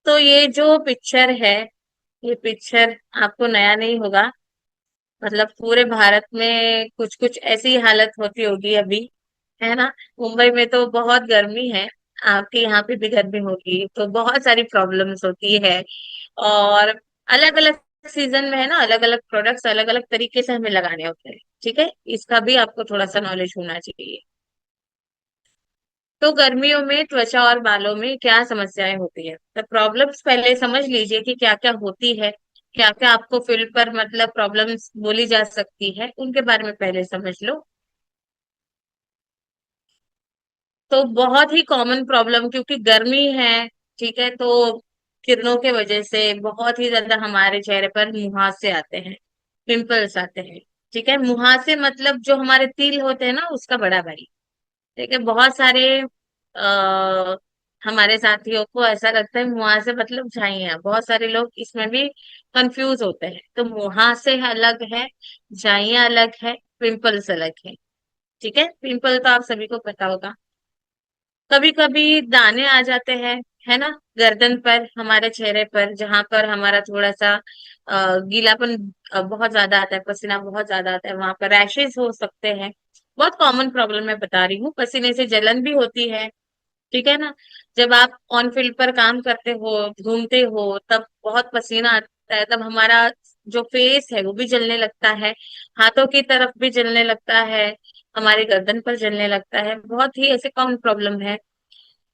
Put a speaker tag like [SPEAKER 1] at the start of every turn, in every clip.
[SPEAKER 1] तो ये जो पिक्चर है, ये पिक्चर आपको नया नहीं होगा। मतलब पूरे भारत में कुछ कुछ ऐसी हालत होती होगी अभी, है ना। मुंबई में तो बहुत गर्मी है, आपके यहाँ पे भी गर्मी होगी, तो बहुत सारी प्रॉब्लम्स होती है। और अलग अलग सीजन में है ना, अलग अलग प्रोडक्ट्स अलग अलग तरीके से हमें लगाने होते हैं। ठीक है, इसका भी आपको थोड़ा सा नॉलेज होना चाहिए। तो गर्मियों में त्वचा और बालों में क्या समस्याएं होती है, तो प्रॉब्लम्स पहले समझ लीजिए कि क्या क्या होती है। क्या क्या आपको फील्ड पर मतलब प्रॉब्लम्स बोली जा सकती है, उनके बारे में पहले समझ लो। तो बहुत ही कॉमन प्रॉब्लम, क्योंकि गर्मी है, ठीक है, तो किरणों के वजह से बहुत ही ज्यादा हमारे चेहरे पर मुहासे आते हैं, पिंपल्स आते हैं। ठीक है, मुहासे मतलब जो हमारे तिल होते हैं ना, उसका बड़ा भाई। ठीक है, बहुत सारे आ, हमारे साथियों को ऐसा लगता है मुहासे मतलब झाइयाँ, बहुत सारे लोग इसमें भी कंफ्यूज होते हैं। तो मुहासे अलग है, झाइयाँ अलग है, पिंपल्स अलग है। ठीक है, पिंपल तो आप सभी को पता होगा। कभी कभी दाने आ जाते हैं, है ना, गर्दन पर, हमारे चेहरे पर, जहां पर हमारा थोड़ा सा गीलापन बहुत ज्यादा आता है, पसीना बहुत ज्यादा आता है, वहां पर रैशेज हो सकते हैं। बहुत कॉमन प्रॉब्लम मैं बता रही हूँ। पसीने से जलन भी होती है। ठीक है ना। जब आप ऑन फील्ड पर काम करते हो, घूमते हो, तब बहुत पसीना आता है, तब हमारा जो फेस है वो भी जलने लगता है, हाथों की तरफ भी जलने लगता है, हमारे गर्दन पर जलने लगता है। बहुत ही ऐसे कॉमन प्रॉब्लम है।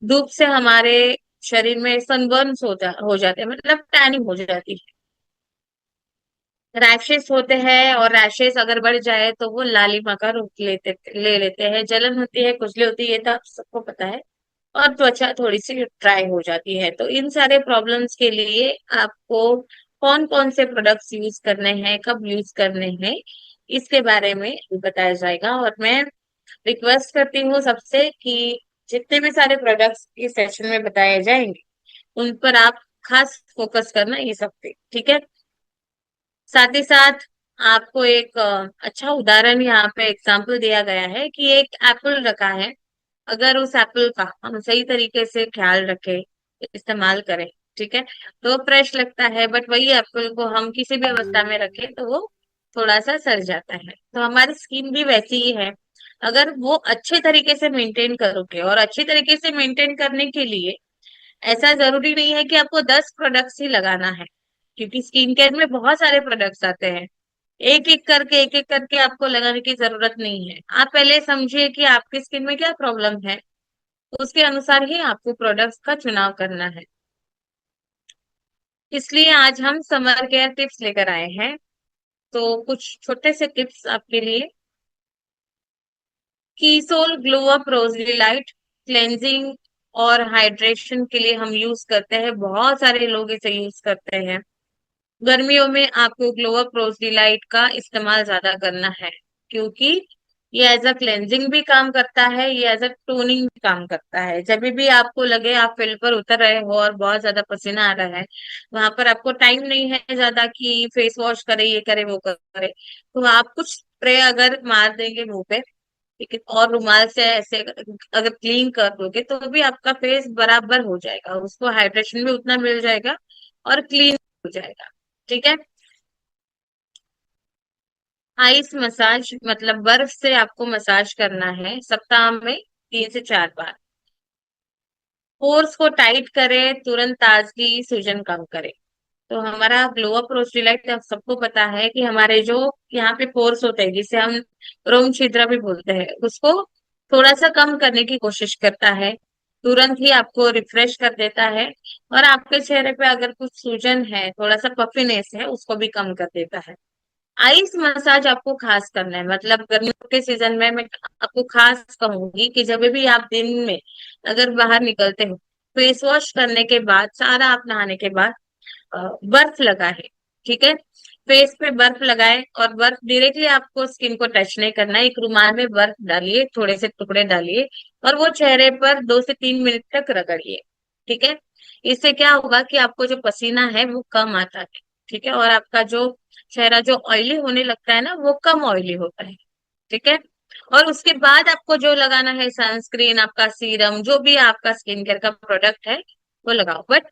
[SPEAKER 1] धूप से हमारे शरीर में सनबर्न्स हो जाते हैं, मतलब टैनिंग हो जाती है। रैशेस होते हैं, और रैशेस अगर बढ़ जाए तो वो लालिमा का रूप ले लेते हैं, जलन होती है, खुजली होती है, ये तो आप सबको पता है। और त्वचा थोड़ी सी ड्राई हो जाती है। तो इन सारे प्रॉब्लम्स के लिए आपको कौन कौन से प्रोडक्ट्स यूज करने हैं, कब यूज करने हैं, इसके बारे में बताया जाएगा। और मैं रिक्वेस्ट करती हूँ सबसे कि जितने भी सारे प्रोडक्ट्स इस सेशन में बताए जाएंगे, उन पर आप खास फोकस करना ये सब पे। ठीक है। साथ ही साथ आपको एक अच्छा उदाहरण यहाँ पे एग्जाम्पल दिया गया है कि एक एप्पल रखा है। अगर उस एप्पल का हम सही तरीके से ख्याल रखें, इस्तेमाल करें, ठीक है, तो फ्रेश लगता है। बट वही एप्पल को हम किसी भी अवस्था में रखें तो वो थोड़ा सा सड़ जाता है। तो हमारी स्किन भी वैसी ही है। अगर वो अच्छे तरीके से मेंटेन करोगे, और अच्छे तरीके से मेंटेन करने के लिए ऐसा जरूरी नहीं है कि आपको 10 प्रोडक्ट्स ही लगाना है, क्योंकि स्किन केयर में बहुत सारे प्रोडक्ट्स आते हैं। एक एक करके आपको लगाने की जरूरत नहीं है। आप पहले समझिए कि आपकी स्किन में क्या प्रॉब्लम है, उसके अनुसार ही आपको प्रोडक्ट्स का चुनाव करना है। इसलिए आज हम समर केयर टिप्स लेकर आए हैं। तो कुछ छोटे से टिप्स आपके लिए। कीसोल ग्लो अप रोजली लाइट क्लेंजिंग और हाइड्रेशन के लिए हम यूज करते हैं, बहुत सारे लोग इसे यूज करते हैं। गर्मियों में आपको ग्लो अप रोज डिलाइट का इस्तेमाल ज्यादा करना है, क्योंकि ये एज अ क्लेंजिंग भी काम करता है, ये एज अ टोनिंग भी काम करता है। जब भी आपको लगे आप फील्ड पर उतर रहे हो और बहुत ज्यादा पसीना आ रहा है, वहां पर आपको टाइम नहीं है ज्यादा कि फेस वॉश करे, ये करे, वो करे, तो आप कुछ स्प्रे अगर मार देंगे मुंह पे, ठीक है, और रुमाल से ऐसे अगर क्लीन कर दोगे, तो भी आपका फेस बराबर हो जाएगा, उसको हाइड्रेशन भी उतना मिल जाएगा और क्लीन हो जाएगा। ठीक है। आइस मसाज मतलब बर्फ से आपको मसाज करना है, सप्ताह में 3 से 4 बार। पोर्स को टाइट करे, तुरंत ताजगी सूजन कम करे। तो हमारा ग्लो अप रोज डिलाइट, आप सबको पता है कि हमारे जो यहाँ पे पोर्स होते हैं, जिसे हम रोम छिद्र भी बोलते हैं, उसको थोड़ा सा कम करने की कोशिश करता है। तुरंत ही आपको रिफ्रेश कर देता है। और आपके चेहरे पे अगर कुछ सूजन है, थोड़ा सा पफिनेस है, उसको भी कम कर देता है। आइस मसाज आपको खास करना है, मतलब गर्मियों के सीजन में मैं आपको खास कहूंगी कि जब भी आप दिन में अगर बाहर निकलते हो, फेस वॉश करने के बाद, सारा आप नहाने के बाद बर्फ लगाए। ठीक है, फेस पे बर्फ लगाए, और बर्फ डायरेक्टली आपको स्किन को टच नहीं करना है। एक रुमाल में बर्फ डालिए, थोड़े से टुकड़े डालिए, और वो चेहरे पर 2 से 3 मिनट तक रगड़िए। ठीक है, इससे क्या होगा कि आपको जो पसीना है वो कम आता है। ठीक है, और आपका जो चेहरा जो ऑयली होने लगता है ना, वो कम ऑयली होता है। ठीक है। और उसके बाद आपको जो लगाना है, सनस्क्रीन, आपका सीरम, जो भी आपका स्किन केयर का प्रोडक्ट है, वो लगाओ। बट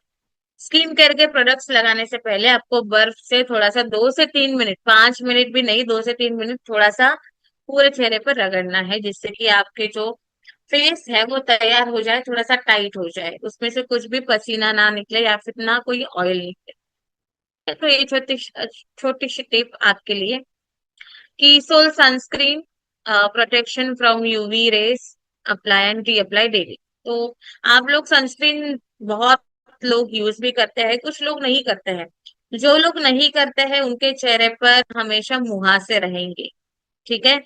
[SPEAKER 1] स्किन केयर के प्रोडक्ट्स लगाने से पहले आपको बर्फ से थोड़ा सा 2 से 3 मिनट, 5 मिनट भी नहीं, 2 से 3 मिनट थोड़ा सा पूरे चेहरे पर रगड़ना है, जिससे कि आपके जो फेस है वो तैयार हो जाए, थोड़ा सा टाइट हो जाए, उसमें से कुछ भी पसीना ना निकले या फिर ना कोई ऑयल निकले। तो ये छोटी छोटी सी टिप आपके लिए कि सोल sunscreen protection from UV rays, apply and reapply daily. तो आप लोग सनस्क्रीन बहुत लोग यूज भी करते हैं, कुछ लोग नहीं करते हैं। जो लोग नहीं करते हैं उनके चेहरे पर हमेशा मुहासे रहेंगे। ठीक है।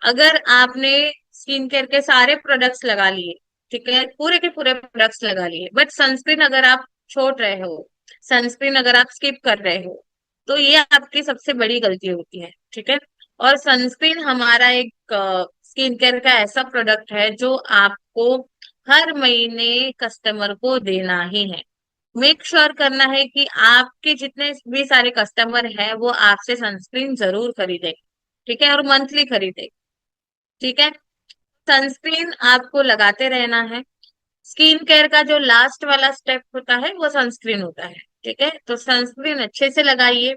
[SPEAKER 1] अगर आपने स्किन केयर के सारे प्रोडक्ट्स लगा लिए, ठीक है, पूरे के पूरे प्रोडक्ट्स लगा लिए, बट सनस्क्रीन अगर आप छोड़ रहे हो, सनस्क्रीन अगर आप स्किप कर रहे हो, तो ये आपकी सबसे बड़ी गलती होती है। ठीक है। और सनस्क्रीन हमारा एक स्किन केयर का ऐसा प्रोडक्ट है जो आपको हर महीने कस्टमर को देना ही है। मेक श्योर करना है कि आपके जितने भी सारे कस्टमर हैं वो आपसे सनस्क्रीन जरूर खरीदे। ठीक है। और मंथली खरीदे। ठीक है। सनस्क्रीन आपको लगाते रहना है। स्किन केयर का जो लास्ट वाला स्टेप होता है वो सनस्क्रीन होता है। ठीक है। तो सनस्क्रीन अच्छे से लगाइए।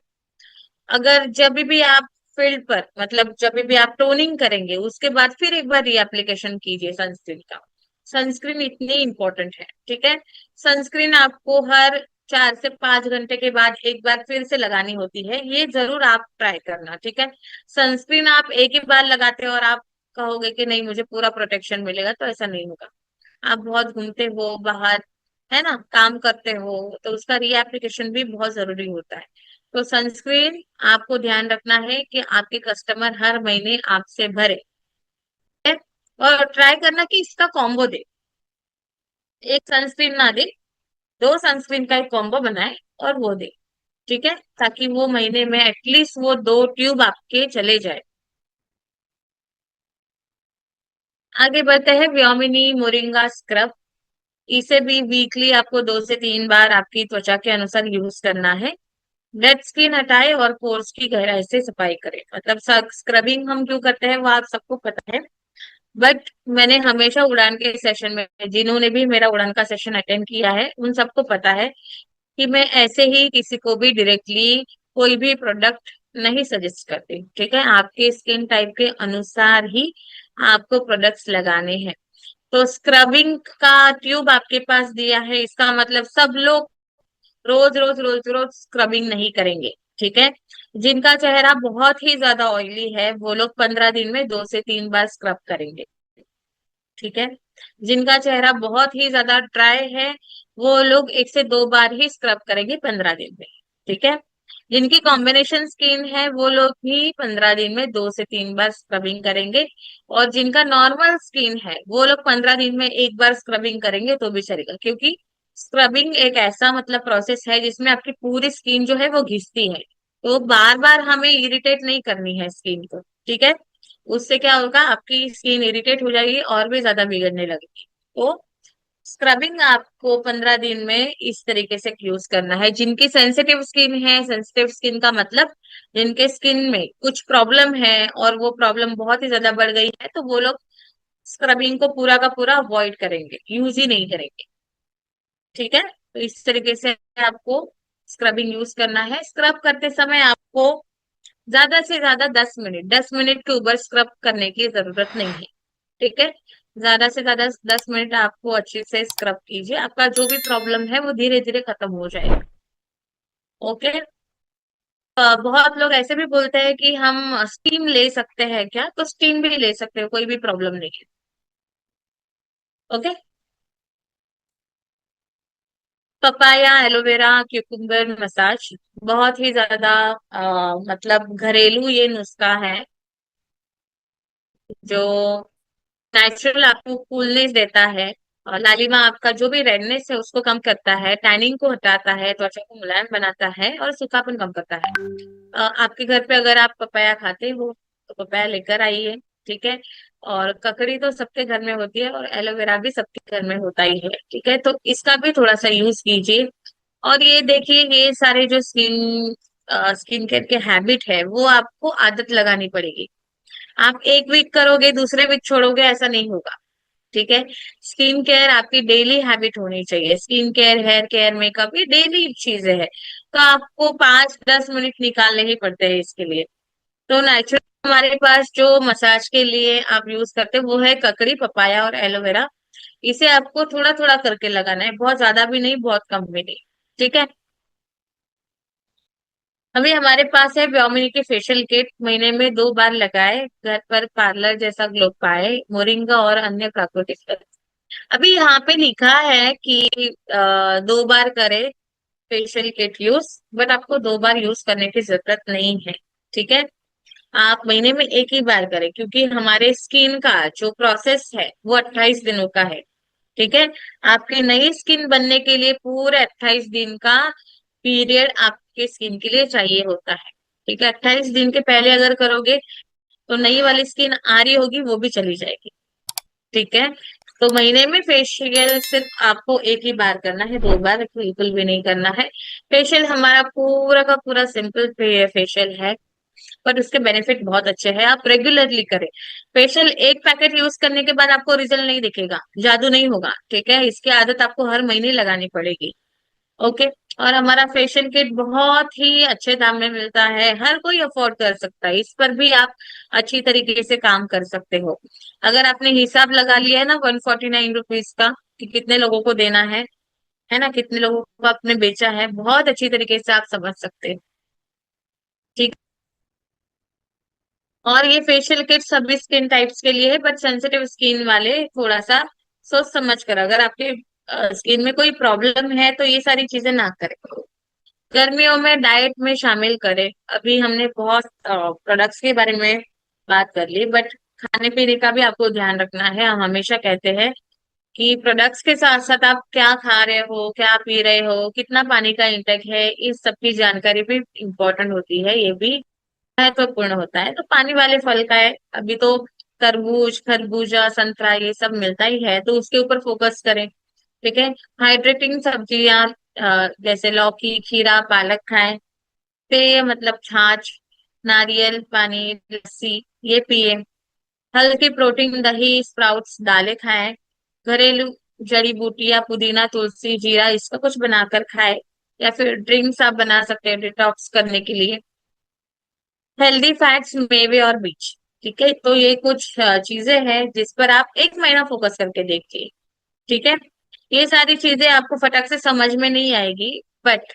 [SPEAKER 1] अगर जब भी आप फील्ड पर, मतलब जब भी आप टोनिंग करेंगे उसके बाद फिर एक बार रीएप्लीकेशन कीजिए सनस्क्रीन का। सनस्क्रीन इतनी इंपॉर्टेंट है। ठीक है। सनस्क्रीन आपको हर 4 से 5 घंटे के बाद एक बार फिर से लगानी होती है, ये जरूर आप ट्राई करना। ठीक है। सनस्क्रीन आप एक ही बार लगाते हो और आप कहोगे कि नहीं मुझे पूरा प्रोटेक्शन मिलेगा, तो ऐसा नहीं होगा। आप बहुत घूमते हो बाहर, है ना, काम करते हो, तो उसका रीएप्लीकेशन भी बहुत जरूरी होता है। तो सनस्क्रीन आपको ध्यान रखना है कि आपके कस्टमर हर महीने आपसे भरे, है? और ट्राई करना कि इसका कॉम्बो दे, एक सनस्क्रीन ना दे, 2 सनस्क्रीन का एक कॉम्बो बनाए और वो दे। ठीक है। ताकि वो महीने में एटलीस्ट वो 2 ट्यूब आपके चले जाए। आगे बढ़ते हैं, व्योमिनी मोरिंगा स्क्रब। इसे भी वीकली आपको 2 से 3 बार आपकी त्वचा के अनुसार यूज करना है। डेड स्किन हटाए और पोर्स की गहराई से सफाई करें। मतलब स्क्रबिंग हम क्यों करते हैं वो आप सबको पता है, बट मैंने हमेशा उड़ान के सेशन में, जिन्होंने भी मेरा उड़ान का सेशन अटेंड किया है उन सबको पता है कि मैं ऐसे ही किसी को भी डायरेक्टली कोई भी प्रोडक्ट नहीं सजेस्ट करती। ठीक है। आपके स्किन टाइप के अनुसार ही आपको प्रोडक्ट्स लगाने हैं। तो स्क्रबिंग का ट्यूब आपके पास दिया है, इसका मतलब सब लोग रोज रोज रोज रोज स्क्रबिंग नहीं करेंगे। ठीक है। जिनका चेहरा बहुत ही ज्यादा ऑयली है वो लोग 15 दिन में 2 से 3 बार स्क्रब करेंगे। ठीक है। जिनका चेहरा बहुत ही ज्यादा ड्राई है वो लोग 1 से 2 बार ही स्क्रब करेंगे 15 दिन में। ठीक है। जिनकी कॉम्बिनेशन स्किन है वो लोग भी 15 दिन में 2 से 3 बार स्क्रबिंग करेंगे। और जिनका नॉर्मल स्किन है वो लोग 15 दिन में एक बार स्क्रबिंग करेंगे तो भी चलेगा, क्योंकि स्क्रबिंग एक ऐसा मतलब प्रोसेस है जिसमें आपकी पूरी स्किन जो है वो घिसती है। तो बार बार हमें इरिटेट नहीं करनी है स्किन को। ठीक है। उससे क्या होगा, आपकी स्किन इरिटेट हो जाएगी और भी ज्यादा बिगड़ने लगेगी। तो स्क्रबिंग आपको 15 दिन में इस तरीके से यूज करना है। जिनकी सेंसिटिव स्किन है, सेंसिटिव स्किन का मतलब जिनके स्किन में कुछ प्रॉब्लम है और वो प्रॉब्लम बहुत ही ज्यादा बढ़ गई है, तो वो लोग स्क्रबिंग को पूरा का पूरा अवॉइड करेंगे, यूज ही नहीं करेंगे। ठीक है। तो इस तरीके से आपको स्क्रबिंग यूज करना है। स्क्रब करते समय आपको ज्यादा से ज्यादा 10 मिनट, 10 मिनट के ऊपर स्क्रब करने की जरूरत नहीं है। ठीक है। ज्यादा से ज्यादा 10 मिनट आपको अच्छे से स्क्रब कीजिए, आपका जो भी प्रॉब्लम है वो धीरे धीरे खत्म हो जाएगा। ओके। बहुत लोग ऐसे भी बोलते हैं कि हम स्टीम ले सकते हैं क्या, तो स्टीम भी ले सकते हो, कोई भी प्रॉब्लम नहीं है। Okay. Papaya, aloe vera, cucumber massage बहुत ही ज्यादा मतलब घरेलू ये नुस्खा है जो नेचुरल आपको कूलनेस देता है। और लालिमा आपका जो भी रेडनेस है उसको कम करता है, टैनिंग को हटाता है, त्वचा को मुलायम बनाता है और सूखापन कम करता है। आपके घर पे अगर आप पपाया खाते हो तो पपाया लेकर आइए। ठीक है। और ककड़ी तो सबके घर में होती है और एलोवेरा भी सबके घर में होता ही है। ठीक है। तो इसका भी थोड़ा सा यूज कीजिए। और ये देखिए, ये सारे जो स्किन केयर के हैबिट है वो आपको आदत लगानी पड़ेगी। आप एक वीक करोगे दूसरे वीक छोड़ोगे ऐसा नहीं होगा। ठीक है। स्किन केयर आपकी डेली हैबिट होनी चाहिए। Skin care, hair care, makeup, ये डेली चीजें हैं, तो आपको 5-10 मिनट निकालने ही पड़ते हैं इसके लिए। तो नेचुरल हमारे पास जो मसाज के लिए आप यूज करते हैं वो है ककड़ी, पपाया और एलोवेरा। इसे आपको थोड़ा थोड़ा करके लगाना है, बहुत ज्यादा भी नहीं, बहुत कम भी नहीं। ठीक है। अभी हमारे पास है व्योमिनी की फेशियल किट, महीने में 2 बार लगाए, घर पर पार्लर जैसा ग्लो पाए, मोरिंगा और अन्य प्राकृतिक। अभी यहाँ पे लिखा है कि 2 बार करे फेशियल किट यूज, बट आपको 2 बार यूज करने की जरूरत नहीं है। ठीक है। आप महीने में एक ही बार करें, क्योंकि हमारे स्किन का जो प्रोसेस है वो 28 दिनों का है। ठीक है। आपकी नई स्किन बनने के लिए पूरे 28 दिन का पीरियड आपके स्किन के लिए चाहिए होता है। ठीक है। 28 दिन के पहले अगर करोगे तो नई वाली स्किन आ रही होगी वो भी चली जाएगी। ठीक है। तो महीने में फेशियल सिर्फ आपको एक ही बार करना है, 2 बार बिल्कुल भी नहीं करना है। फेशियल हमारा पूरा का पूरा सिंपल फेशियल है, पर उसके बेनिफिट बहुत अच्छे हैं, आप रेगुलरली करें। फेशियल एक पैकेट यूज करने के बाद आपको रिजल्ट नहीं दिखेगा, जादू नहीं होगा। ठीक है। इसकी आदत आपको हर महीने लगानी पड़ेगी। ओके। और हमारा फेशियल किट बहुत ही अच्छे दाम में मिलता है, हर कोई अफोर्ड कर सकता है, इस पर भी आप अच्छी तरीके से काम कर सकते हो। अगर आपने हिसाब लगा लिया है ना 149 रुपीज का, कि कितने लोगों को देना है ना, कितने लोगों को आपने बेचा है, बहुत अच्छी तरीके से आप समझ सकते हैं। ठीक। और ये फेशियल किट सभी स्किन टाइप्स के लिए है, बट सेंसिटिव स्किन वाले थोड़ा सा सोच समझ कर, अगर आपके स्किन में कोई प्रॉब्लम है तो ये सारी चीजें ना करें। गर्मियों में डाइट में शामिल करें। अभी हमने बहुत प्रोडक्ट्स के बारे में बात कर ली, बट खाने पीने का भी आपको ध्यान रखना है। हम हमेशा कहते हैं कि प्रोडक्ट्स के साथ साथ आप क्या खा रहे हो, क्या पी रहे हो, कितना पानी का इंटेक है, इस सब की जानकारी भी इम्पोर्टेंट होती है, ये भी महत्वपूर्ण होता है। तो पानी वाले फल का है, अभी तो तरबूज, खरबूजा, संतरा ये सब मिलता ही है, तो उसके ऊपर फोकस करें। ठीक है। हाइड्रेटिंग सब्जियां जैसे लौकी, खीरा, पालक खाएं। पेय मतलब छाछ, नारियल पानी, लस्सी, ये पिए। हल्की प्रोटीन, दही, स्प्राउट्स, दालें खाएं। घरेलू जड़ी बूटियां, पुदीना, तुलसी, जीरा, इसका कुछ बनाकर खाएं, या फिर ड्रिंक्स आप बना सकते हैं डिटॉक्स करने के लिए। हेल्दी फैट्स, मेवे और बीज। ठीक है। तो ये कुछ चीजें हैं जिस पर आप एक महीना फोकस करके देखिए। ठीक है। ये सारी चीजें आपको फटक से समझ में नहीं आएगी, बट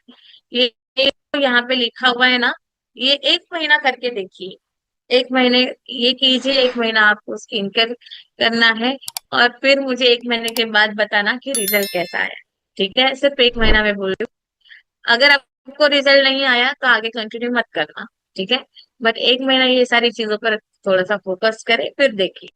[SPEAKER 1] ये तो यहाँ पे लिखा हुआ है ना, ये एक महीना करके देखिए। एक महीने ये कीजिए, एक महीना आपको स्किन केयर करना है, और फिर मुझे एक महीने के बाद बताना कि रिजल्ट कैसा आया। ठीक है। सिर्फ एक महीना में बोल रही हूँ, अगर आपको रिजल्ट नहीं आया तो आगे कंटिन्यू मत करना। ठीक है। बट एक महीना ये सारी चीजों पर थोड़ा सा फोकस करें, फिर देखिए।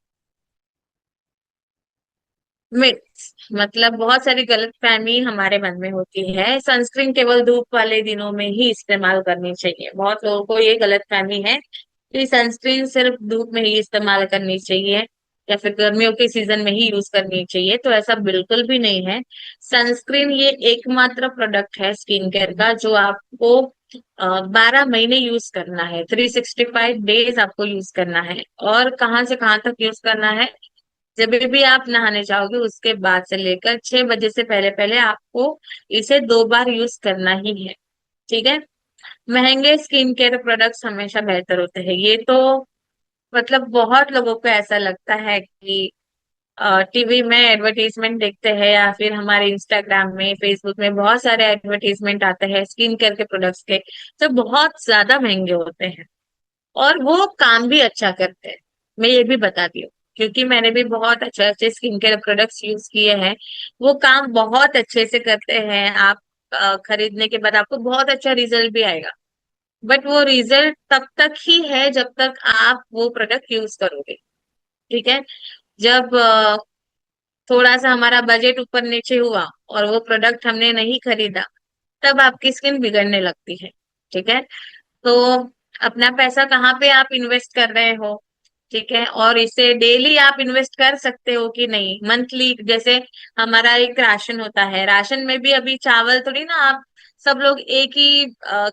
[SPEAKER 1] मिथ्स मतलब बहुत सारी गलतफहमी हमारे मन में होती है। सनस्क्रीन केवल धूप वाले दिनों में ही इस्तेमाल करनी चाहिए। बहुत लोगों को ये गलतफहमी है कि सनस्क्रीन सिर्फ धूप में ही इस्तेमाल करनी चाहिए, या फिर गर्मियों के सीजन में ही यूज करनी चाहिए, तो ऐसा बिल्कुल भी नहीं है। सनस्क्रीन ये एकमात्र प्रोडक्ट है स्किन केयर का जो आपको 12 महीने यूज करना है, 365 डेज आपको यूज करना है। और कहाँ से कहाँ तक यूज करना है, जब भी आप नहाने जाओगे उसके बाद से लेकर 6 बजे से पहले पहले आपको इसे 2 बार यूज करना ही है। ठीक है। महंगे स्किन केयर प्रोडक्ट्स हमेशा बेहतर होते हैं, ये तो मतलब बहुत लोगों को ऐसा लगता है कि टीवी में एडवर्टीजमेंट देखते हैं, या फिर हमारे इंस्टाग्राम में, फेसबुक में बहुत सारे एडवर्टीजमेंट आते हैं स्किन केयर के प्रोडक्ट्स के, जो बहुत ज्यादा महंगे होते हैं, और वो काम भी अच्छा करते हैं। मैं ये भी बताती हूँ, क्योंकि मैंने भी बहुत अच्छे अच्छे स्किन केयर प्रोडक्ट्स यूज किए हैं। वो काम बहुत अच्छे से करते हैं। आप खरीदने के बाद आपको बहुत अच्छा रिजल्ट भी आएगा, बट वो रिजल्ट तब तक ही है जब तक आप वो प्रोडक्ट यूज करोगे। ठीक है। जब थोड़ा सा हमारा बजट ऊपर नीचे हुआ और वो प्रोडक्ट हमने नहीं खरीदा, तब आपकी स्किन बिगड़ने लगती है। ठीक है। तो अपना पैसा कहाँ पे आप इन्वेस्ट कर रहे हो। ठीक है। और इसे डेली आप इन्वेस्ट कर सकते हो कि नहीं, मंथली, जैसे हमारा एक राशन होता है, राशन में भी अभी चावल थोड़ी ना आप सब लोग एक ही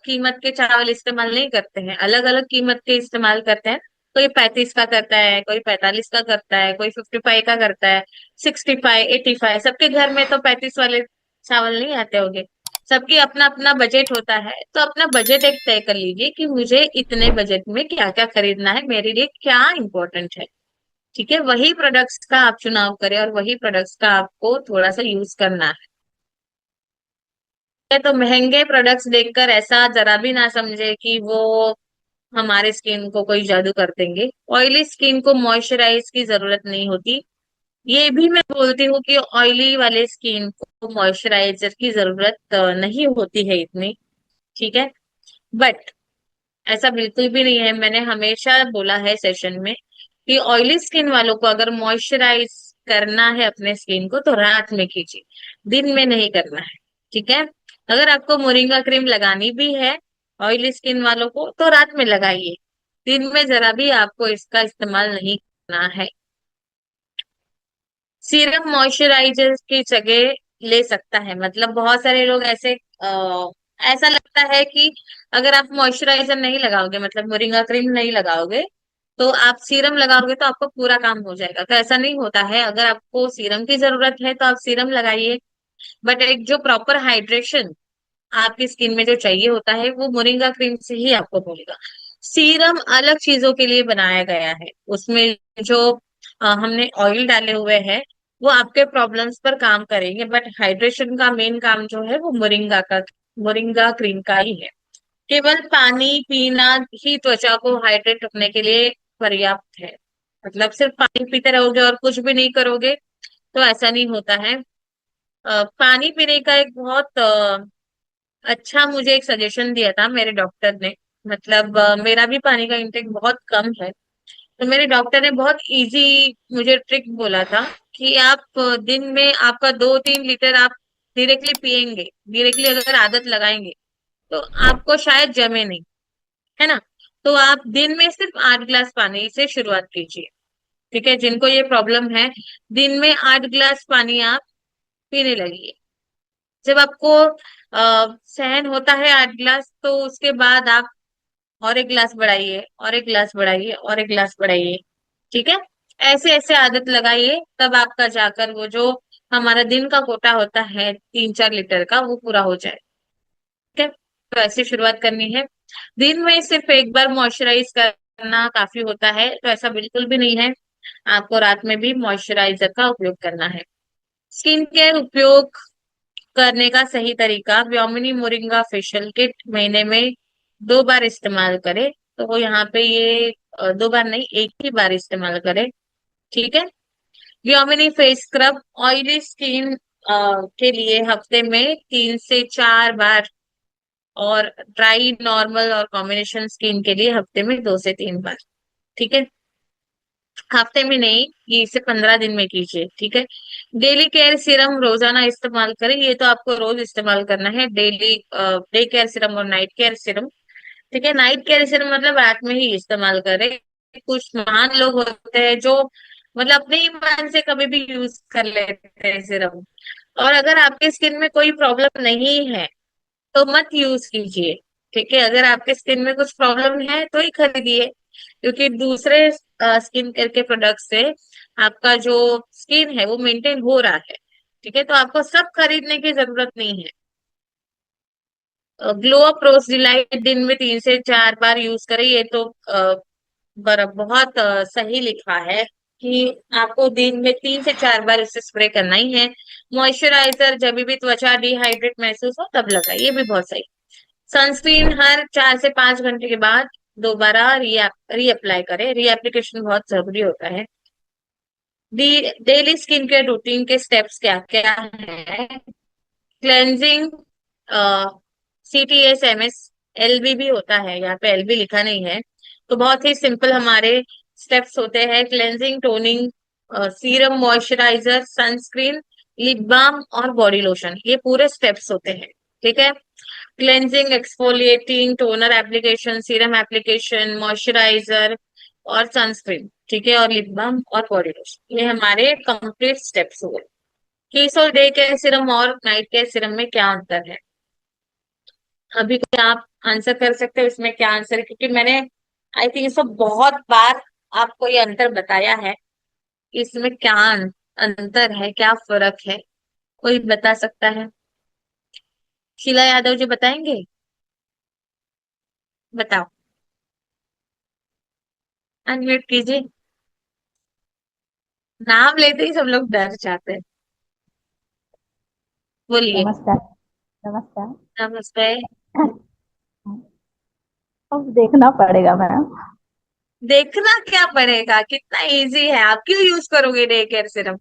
[SPEAKER 1] कीमत के चावल इस्तेमाल नहीं करते हैं, अलग अलग कीमत के इस्तेमाल करते हैं। कोई 35 का करता है, कोई 45 का करता है, कोई 55 का करता है, 65, 85। सबके घर में तो 35 वाले चावल नहीं आते होंगे। सबकी अपना अपना बजट होता है, तो अपना बजट एक तय कर लीजिए कि मुझे इतने बजट में क्या क्या खरीदना है, मेरे लिए क्या इंपॉर्टेंट है। ठीक है, वही प्रोडक्ट्स का आप चुनाव करें और वही प्रोडक्ट्स का आपको थोड़ा सा यूज करना है। तो महंगे प्रोडक्ट्स देखकर ऐसा जरा भी ना समझे कि वो हमारे स्किन को कोई जादू कर देंगे। ऑयली स्किन को मॉइस्चराइज की जरूरत नहीं होती। ये भी मैं बोलती हूँ कि ऑयली वाले स्किन को मॉइस्चराइजर की जरूरत नहीं होती है इतनी। ठीक है, बट ऐसा बिल्कुल भी नहीं है। मैंने हमेशा बोला है सेशन में कि ऑयली स्किन वालों को अगर मॉइस्चराइज करना है अपने स्किन को तो रात में कीजिए, दिन में नहीं करना है। ठीक है, अगर आपको मोरिंगा क्रीम लगानी भी है ऑयली स्किन वालों को तो रात में लगाइए, दिन में जरा भी आपको इसका इस्तेमाल नहीं करना है। सीरम मॉइस्चराइजर की जगह ले सकता है, मतलब बहुत सारे लोग ऐसे ऐसा लगता है कि अगर आप मॉइस्चराइजर नहीं लगाओगे, मतलब मोरिंगा क्रीम नहीं लगाओगे, तो आप सीरम लगाओगे तो आपको पूरा काम हो जाएगा। तो ऐसा नहीं होता है। अगर आपको सीरम की जरूरत है तो आप सीरम लगाइए, बट एक जो प्रॉपर हाइड्रेशन आपकी स्किन में जो चाहिए होता है वो मोरिंगा क्रीम से ही आपको मिलेगा। सीरम अलग चीजों के लिए बनाया गया है, उसमें जो हमने ऑयल डाले हुए हैं वो आपके प्रॉब्लम्स पर काम करेंगे, बट हाइड्रेशन का मेन काम जो है वो मोरिंगा क्रीम का ही है। केवल पानी पीना ही त्वचा को हाइड्रेट रखने के लिए पर्याप्त है। मतलब सिर्फ पानी पीते रहोगे और कुछ भी नहीं करोगे तो ऐसा नहीं होता है। पानी पीने का एक बहुत अच्छा मुझे एक सजेशन दिया था मेरे डॉक्टर ने। मतलब मेरा भी पानी का इंटेक बहुत कम है, तो मेरे डॉक्टर ने बहुत इजी मुझे ट्रिक बोला था कि आप दिन में आपका 2-3 लीटर आप डायरेक्टली पिएंगे, डायरेक्टली अगर आदत लगाएंगे तो आपको शायद जमे नहीं, है ना। तो आप दिन में सिर्फ 8 गिलास पानी से शुरुआत कीजिए। ठीक है, जिनको ये प्रॉब्लम है, दिन में 8 गिलास पानी आप पीने लगिए। जब आपको सहन होता है 8 गिलास, तो उसके बाद आप और एक गिलास बढ़ाइए, और एक गिलास बढ़ाइए, और एक गिलास बढ़ाइए। ठीक है, ऐसे ऐसे आदत लगाइए, तब आपका जाकर वो जो हमारा दिन का कोटा होता है 3-4 लीटर का वो पूरा हो जाए। ठीक है, तो ऐसे शुरुआत करनी है। दिन में सिर्फ एक बार मॉइस्चराइज करना काफी होता है, तो ऐसा बिल्कुल भी नहीं है। आपको रात में भी मॉइस्चराइजर का उपयोग करना है। स्किन केयर उपयोग करने का सही तरीका, व्योमिनी मोरिंगा फेशियल किट महीने में 2 बार इस्तेमाल करें। तो वो यहाँ पे ये 2 बार नहीं, एक ही बार इस्तेमाल करें। ठीक है, व्योमिनी फेस स्क्रब ऑयली स्किन के लिए हफ्ते में 3 से 4 बार, और ड्राई नॉर्मल और कॉम्बिनेशन स्किन के लिए हफ्ते में 2 से 3 बार। ठीक है, हफ्ते में नहीं, ये इसे 15 दिन में कीजिए। ठीक है, डेली केयर सीरम रोजाना इस्तेमाल करें, ये तो आपको रोज इस्तेमाल करना है। डेली डे केयर सीरम और नाइट केयर सीरम। ठीक है, नाइट केयर सीरम मतलब रात में ही इस्तेमाल करें। कुछ महान लोग होते हैं जो मतलब अपने ही मन से कभी भी यूज कर लेते हैं सीरम। और अगर आपके स्किन में कोई प्रॉब्लम नहीं है तो मत यूज कीजिए। ठीक है, अगर आपके स्किन में कुछ प्रॉब्लम है तो ही खरीदिए, क्योंकि दूसरे स्किन केयर के प्रोडक्ट से आपका जो स्किन है वो मेंटेन हो रहा है। ठीक है, तो आपको सब खरीदने की जरूरत नहीं है। ग्लो अप रोज डिलाइट दिन में 3 से 4 बार यूज करें, ये तो बहुत सही लिखा है कि आपको दिन में 3 से 4 बार इसे स्प्रे करना ही है। मॉइस्चराइजर जब भी त्वचा डिहाइड्रेट महसूस हो तब लगाए, ये भी बहुत सही। सनस्क्रीन हर 4 से 5 घंटे के बाद दोबारा रीअप्लाई करें, रीएप्लीकेशन बहुत जरूरी होता है। डेली स्किन केयर रूटीन के स्टेप्स क्या क्या है? क्लेंजिंग, CTS, MS, LB भी होता है, यहाँ पे LB लिखा नहीं है। तो बहुत ही सिंपल हमारे स्टेप्स होते हैं। Cleansing, toning, serum, moisturiser, sunscreen, lip balm और बॉडी लोशन, ये पूरे स्टेप्स होते हैं। ठीक है, cleansing, exfoliating, toner application, serum application, moisturiser और सनस्क्रीन। ठीक है, और लिप बाम और बॉडी लोशन, ये हमारे कंप्लीट स्टेप्स हुए। केसोल डे केयर सीरम और नाइट केयर सीरम में क्या अंतर है? अभी क्या आप आंसर कर सकते हो इसमें क्या आंसर है? क्योंकि मैंने आई थिंक इसको बहुत बार आपको ये अंतर बताया है, इसमें क्या अंतर है, क्या फर्क है, कोई बता सकता है? शीला यादव जी बताएंगे? बताओ, अनम्यूट कीजिए। नाम लेते ही सब लोग डर जाते हैं। बोलिए।
[SPEAKER 2] नमस्कार। नमस्कार।
[SPEAKER 1] नमस्ते।
[SPEAKER 2] अब देखना पड़ेगा मैम।
[SPEAKER 1] देखना क्या पड़ेगा, कितना इजी है, आप क्यों यूज करोगे डे केयर सिर्फ?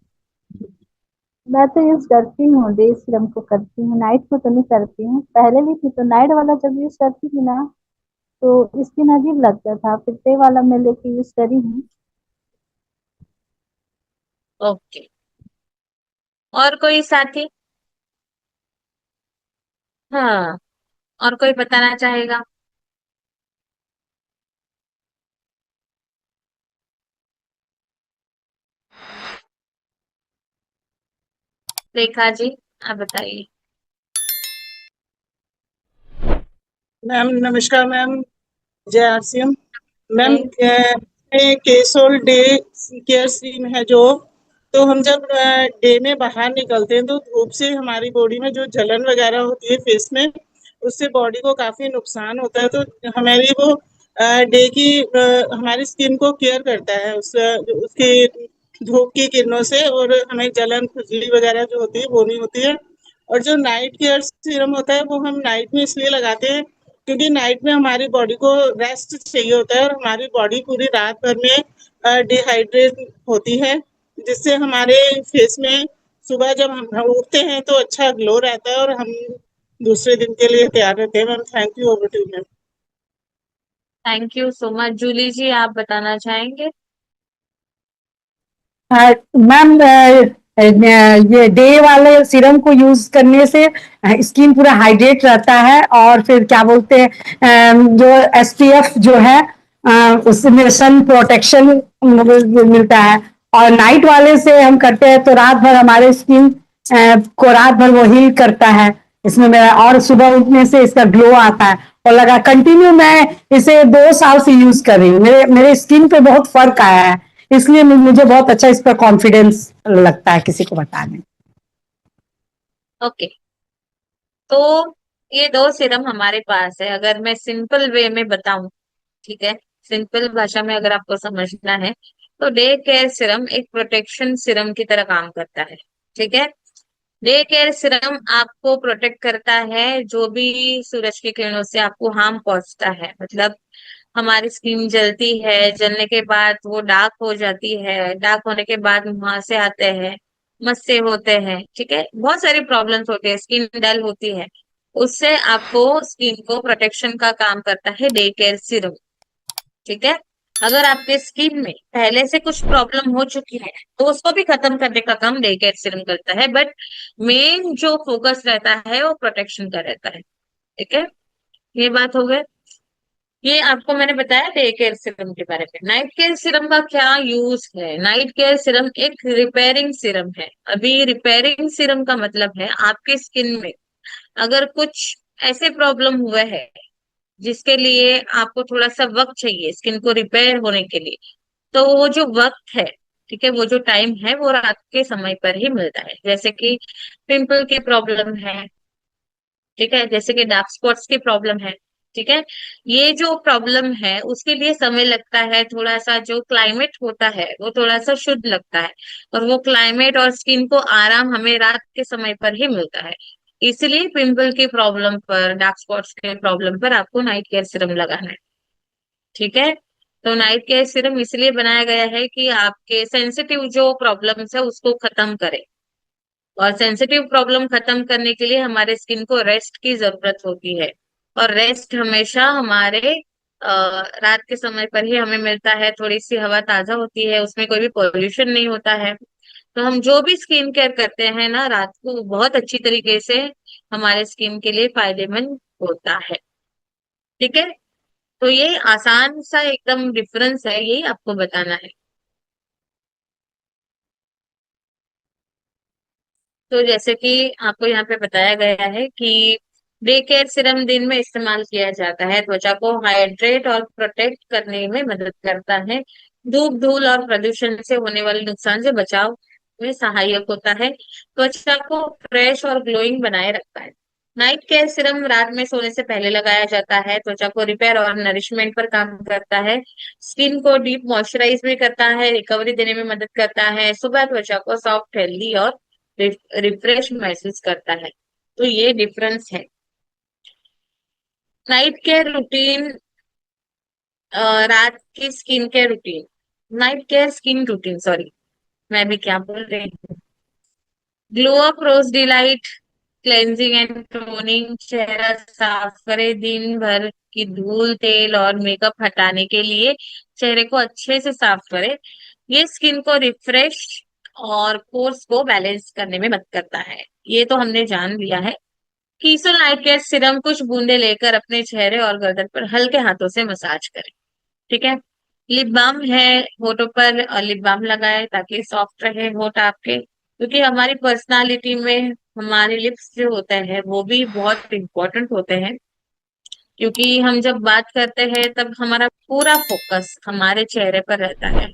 [SPEAKER 2] मैं तो यूज करती हूँ, डे सीरम को करती हूँ, नाइट को तो नहीं करती हूँ। पहले भी थी तो नाइट वाला जब यूज करती थी ना, तो स्किन अजीब लगता था, फिर डे वाला मैं लेके यूज करी हूँ।
[SPEAKER 1] ओके। और कोई साथी? हाँ, और कोई बताना चाहेगा? रेखा जी, आप बताइए।
[SPEAKER 3] मैम नमस्कार मैम। जय आरसीएम। मैम
[SPEAKER 1] नहीं।
[SPEAKER 3] केसोल डे केयर क्रीम है जो, तो हम जब डे में बाहर निकलते हैं तो धूप से हमारी बॉडी में जो जलन वगैरह होती है फेस में, उससे बॉडी को काफी नुकसान होता है। तो हमारी वो डे की हमारी स्किन को केयर करता है उसकी धूप की किरणों से, और हमें जलन खुजली वगैरह जो होती है वो नहीं होती है। और जो नाइट केयर सीरम होता है वो हम नाइट में इसलिए लगाते हैं क्योंकि नाइट में हमारी बॉडी को रेस्ट चाहिए होता है, और हमारी बॉडी पूरी रात भर में डिहाइड्रेट होती है, जिससे हमारे फेस में सुबह जब हम उठते हैं तो अच्छा ग्लो रहता है, और हम दूसरे दिन के लिए तैयार रहते हैं। Ma'am thank you, over to you ma'am.
[SPEAKER 1] Thank you so much. Julie ji, आप बताना चाहेंगे?
[SPEAKER 4] मैम, ये डे वाले सीरम को यूज करने से स्किन पूरा हाइड्रेट रहता है, और फिर क्या बोलते हैं, जो एसपीएफ जो है, उसमें सन प्रोटेक्शन मिलता है। और नाइट वाले से हम करते हैं तो रात भर हमारे स्किन को रात भर वो हील करता है इसमें मेरा, और सुबह उठने से इसका ग्लो आता है। और लगा कंटिन्यू मैं इसे 2 साल से यूज कर रही हूँ, मेरे मेरे स्किन पे बहुत फर्क आया है, इसलिए मुझे बहुत अच्छा इस पर कॉन्फिडेंस लगता है किसी को बताने।
[SPEAKER 1] ओके। तो ये दो सिरम हमारे पास है, अगर मैं सिंपल वे में बताऊं, ठीक है, सिंपल भाषा में अगर आपको समझना है, तो डे केयर सिरम एक प्रोटेक्शन सिरम की तरह काम करता है। ठीक है। डे केयर सिरम आपको प्रोटेक्ट करता है जो भी सूरज की किरणों से आपको हार्म पहुंचता है, मतलब हमारी स्किन जलती है, जलने के बाद वो डार्क हो जाती है, डार्क होने के बाद मुहासे आते हैं, मस्से होते हैं, ठीक है, बहुत सारी प्रॉब्लम्स होती है, स्किन डल होती है, उससे आपको स्किन को प्रोटेक्शन का काम करता है डे केयर सीरम। ठीक है। अगर आपके स्किन में पहले से कुछ प्रॉब्लम हो चुकी है तो उसको भी खत्म करने का काम डे केयर सीरम करता है, बट मेन जो फोकस रहता है वो प्रोटेक्शन का रहता है। ठीक है। ये बात हो गई। ये आपको मैंने बताया डे केयर सिरम के बारे में। नाइट केयर सिरम का क्या यूज है? नाइट केयर सिरम एक रिपेयरिंग सिरम है। अभी रिपेयरिंग सिरम का मतलब है आपके स्किन में अगर कुछ ऐसे प्रॉब्लम हुए हैं जिसके लिए आपको थोड़ा सा वक्त चाहिए स्किन को रिपेयर होने के लिए, तो वो जो वक्त है, ठीक है, वो जो टाइम है वो रात के समय पर ही मिलता है। जैसे कि पिंपल की प्रॉब्लम है, ठीक है, जैसे कि डार्क स्पॉट्स की प्रॉब्लम है, ठीक है, ये जो प्रॉब्लम है उसके लिए समय लगता है थोड़ा सा, जो क्लाइमेट होता है वो थोड़ा सा शुद्ध लगता है, और वो क्लाइमेट और स्किन को आराम हमें रात के समय पर ही मिलता है। इसलिए पिंपल की प्रॉब्लम पर, डार्क स्पॉट्स के प्रॉब्लम पर आपको नाइट केयर सिरम लगाना है। ठीक है। तो नाइट केयर सिरम इसलिए बनाया गया है कि आपके सेंसिटिव जो प्रॉब्लम्स है उसको खत्म करे, और सेंसिटिव प्रॉब्लम खत्म करने के लिए हमारे स्किन को रेस्ट की जरूरत होती है, और रेस्ट हमेशा हमारे रात के समय पर ही हमें मिलता है। थोड़ी सी हवा ताजा होती है, उसमें कोई भी पोल्यूशन नहीं होता है, तो हम जो भी स्किन केयर करते हैं ना रात को, वो बहुत अच्छी तरीके से हमारे स्किन के लिए फायदेमंद होता है। ठीक है। तो ये आसान सा एकदम डिफरेंस है, यही आपको बताना है। तो जैसे कि आपको यहाँ पे बताया गया है कि डे केयर सीरम दिन में इस्तेमाल किया जाता है, त्वचा को हाइड्रेट और प्रोटेक्ट करने में मदद करता है, धूप धूल और प्रदूषण से होने वाले नुकसान से बचाव में सहायक होता है, त्वचा को फ्रेश और ग्लोइंग बनाए रखता है। नाइट केयर सीरम रात में सोने से पहले लगाया जाता है, त्वचा को रिपेयर और नरिशमेंट पर काम करता है, स्किन को डीप मॉइस्चराइज भी करता है, रिकवरी देने में मदद करता है, सुबह त्वचा को सॉफ्ट, हेल्दी और रिफ्रेश महसूस करता है। तो ये डिफरेंस है। नाइट केयर रूटीन, रात की skin care routine, night care skin routine, sorry मैं भी क्या बोल रही हूँ। Glow up rose delight cleansing and toning, चेहरा साफ करे, दिन भर की धूल, तेल और मेकअप हटाने के लिए चेहरे को अच्छे से साफ करे। ये स्किन को रिफ्रेश और पोर्स को बैलेंस करने में मदद करता है। ये तो हमने जान लिया है। कीसो नाइट केयर सीरम कुछ बूंदे लेकर अपने चेहरे और गर्दन पर हल्के हाथों से मसाज करें। ठीक है। लिप बाम है, होठों पर लिप बाम लगाए ताकि सॉफ्ट रहे होठ आपके, क्योंकि हमारी पर्सनालिटी में हमारे लिप्स जो होते हैं वो भी बहुत इम्पोर्टेंट होते हैं, क्योंकि हम जब बात करते हैं तब हमारा पूरा फोकस हमारे चेहरे पर रहता है।